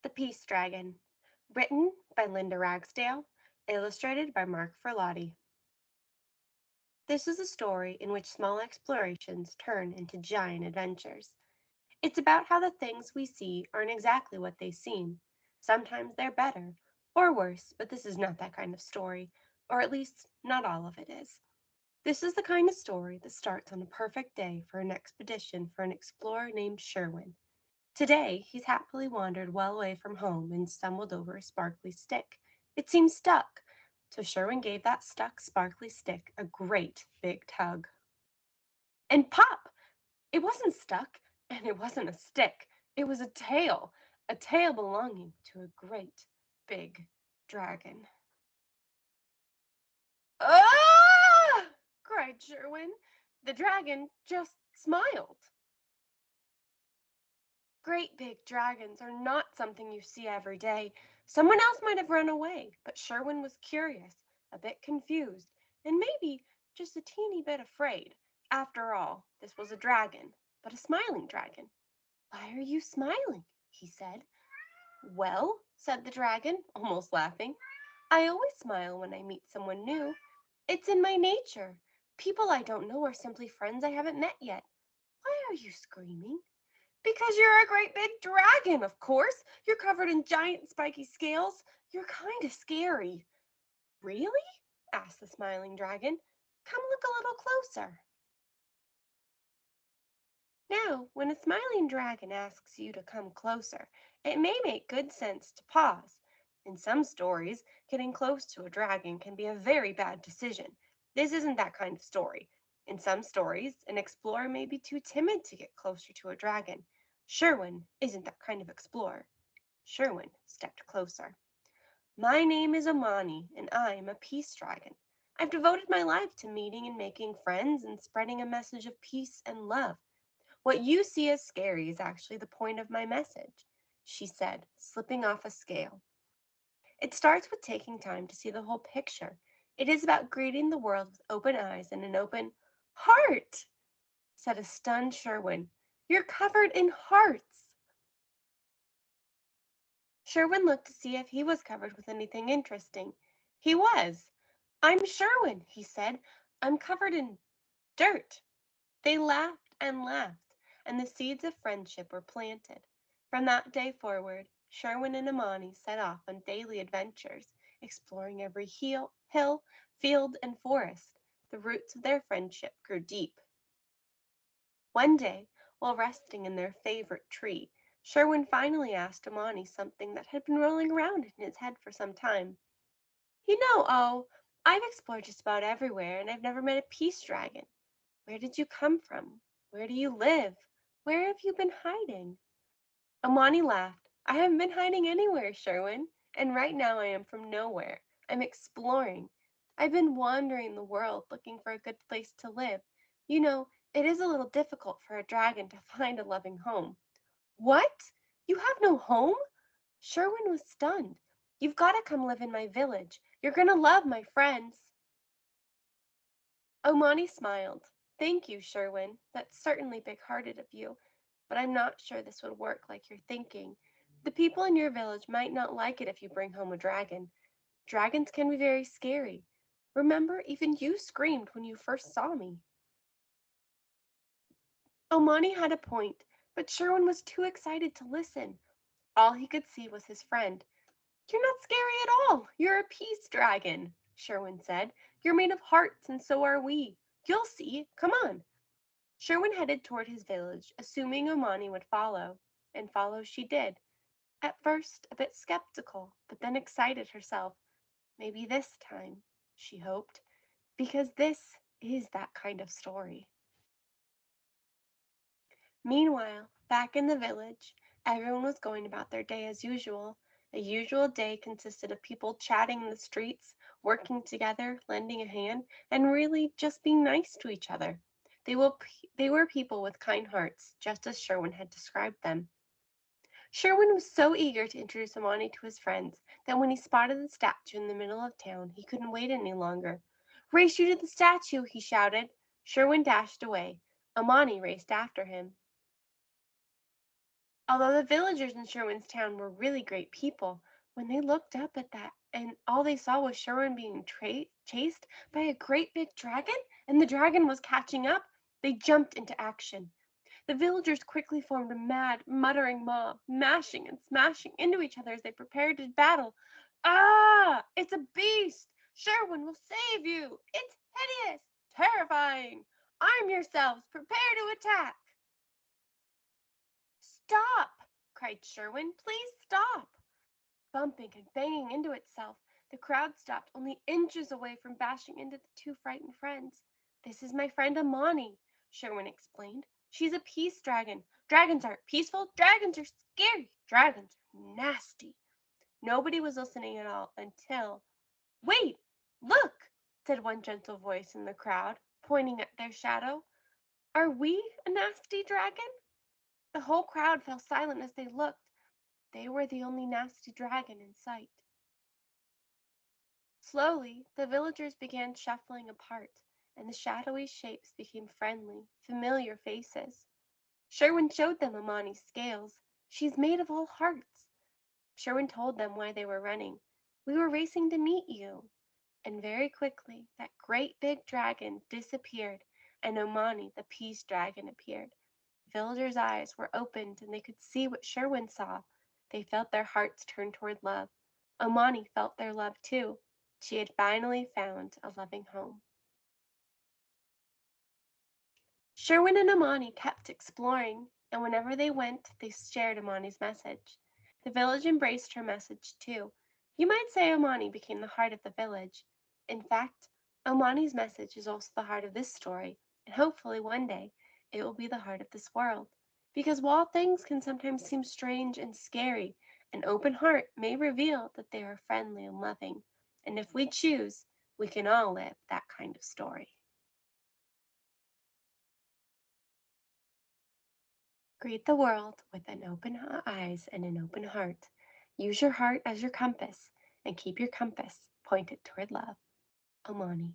The Peace Dragon, written by Linda Ragsdale, illustrated by Mark Furlotti. This is a story in which small explorations turn into giant adventures. It's about how the things we see aren't exactly what they seem. Sometimes they're better, or worse, but this is not that kind of story, or at least not all of it is. This is the kind of story that starts on a perfect day for an expedition for an explorer named Sherwin. Today, he's happily wandered well away from home and stumbled over a sparkly stick. It seemed stuck, so Sherwin gave that stuck, sparkly stick a great big tug. And pop! It wasn't stuck, and it wasn't a stick. It was a tail belonging to a great big dragon. Ah! Cried Sherwin. The dragon just smiled. Great big dragons are not something you see every day. Someone else might have run away, but Sherwin was curious, a bit confused, and maybe just a teeny bit afraid. After all, this was a dragon, but a smiling dragon. Why are you smiling? He said. Well, said the dragon, almost laughing, I always smile when I meet someone new. It's in my nature. People I don't know are simply friends I haven't met yet. Why are you screaming? Because you're a great big dragon, of course. You're covered in giant spiky scales. You're kind of scary. Really? Asked the smiling dragon. Come look a little closer. Now, when a smiling dragon asks you to come closer, it may make good sense to pause. In some stories, getting close to a dragon can be a very bad decision. This isn't that kind of story. In some stories, an explorer may be too timid to get closer to a dragon. Sherwin isn't that kind of explorer. Sherwin stepped closer. My name is Amani, and I am a peace dragon. I've devoted my life to meeting and making friends and spreading a message of peace and love. What you see as scary is actually the point of my message, she said, slipping off a scale. It starts with taking time to see the whole picture. It is about greeting the world with open eyes and an open heart, said a stunned Sherwin. You're covered in hearts. Sherwin looked to see if he was covered with anything interesting. He was. I'm Sherwin, he said. I'm covered in dirt. They laughed and laughed, and the seeds of friendship were planted. From that day forward, Sherwin and Amani set off on daily adventures, exploring every hill, field, and forest. The roots of their friendship grew deep. One day, while resting in their favorite tree, Sherwin finally asked Amani something that had been rolling around in his head for some time. I've explored just about everywhere, and I've never met a peace dragon. Where did you come from? Where do you live? Where have you been hiding? Amani laughed. I haven't been hiding anywhere, Sherwin, and right now I am from nowhere. I'm exploring. I've been wandering the world looking for a good place to live. It is a little difficult for a dragon to find a loving home. What? You have no home? Sherwin was stunned. You've got to come live in my village. You're going to love my friends. Amani smiled. Thank you, Sherwin. That's certainly big-hearted of you, but I'm not sure this would work like you're thinking. The people in your village might not like it if you bring home a dragon. Dragons can be very scary. Remember, even you screamed when you first saw me. Omani had a point, but Sherwin was too excited to listen. All he could see was his friend. You're not scary at all. You're a peace dragon, Sherwin said. You're made of hearts, and so are we. You'll see. Come on. Sherwin headed toward his village, assuming Omani would follow, and follow she did. At first, a bit skeptical, but then excited herself. Maybe this time, she hoped, because this is that kind of story. Meanwhile, back in the village, everyone was going about their day as usual. A usual day consisted of people chatting in the streets, working together, lending a hand, and really just being nice to each other. They were people with kind hearts, just as Sherwin had described them. Sherwin was so eager to introduce Amani to his friends that when he spotted the statue in the middle of town, he couldn't wait any longer. Race you to the statue, he shouted. Sherwin dashed away. Amani raced after him. Although the villagers in Sherwin's town were really great people, when they looked up at that and all they saw was Sherwin being chased by a great big dragon, and the dragon was catching up, they jumped into action. The villagers quickly formed a mad, muttering mob, mashing and smashing into each other as they prepared to battle. Ah! It's a beast! Sherwin will save you! It's hideous! Terrifying! Arm yourselves! Prepare to attack! Stop! Cried Sherwin. Please stop! Bumping and banging into itself, the crowd stopped only inches away from bashing into the two frightened friends. This is my friend Amani, Sherwin explained. She's a peace dragon. Dragons aren't peaceful. Dragons are scary. Dragons are nasty. Nobody was listening at all until. Wait! Look! Said one gentle voice in the crowd, pointing at their shadow. Are we a nasty dragon? The whole crowd fell silent as they looked. They were the only nasty dragon in sight. Slowly, the villagers began shuffling apart, and the shadowy shapes became friendly, familiar faces. Sherwin showed them Amani's scales. She's made of all hearts. Sherwin told them why they were running. We were racing to meet you. And very quickly, that great big dragon disappeared, and Amani, the peace dragon, appeared. The villagers' eyes were opened, and they could see what Sherwin saw. They felt their hearts turn toward love. Amani felt their love too. She had finally found a loving home. Sherwin and Amani kept exploring, and whenever they went, they shared Amani's message. The village embraced her message too. You might say Amani became the heart of the village. In fact, Amani's message is also the heart of this story, and hopefully one day it will be the heart of this world. Because while things can sometimes seem strange and scary, an open heart may reveal that they are friendly and loving. And if we choose, we can all live that kind of story. Greet the world with an open eyes and an open heart. Use your heart as your compass and keep your compass pointed toward love. Amani.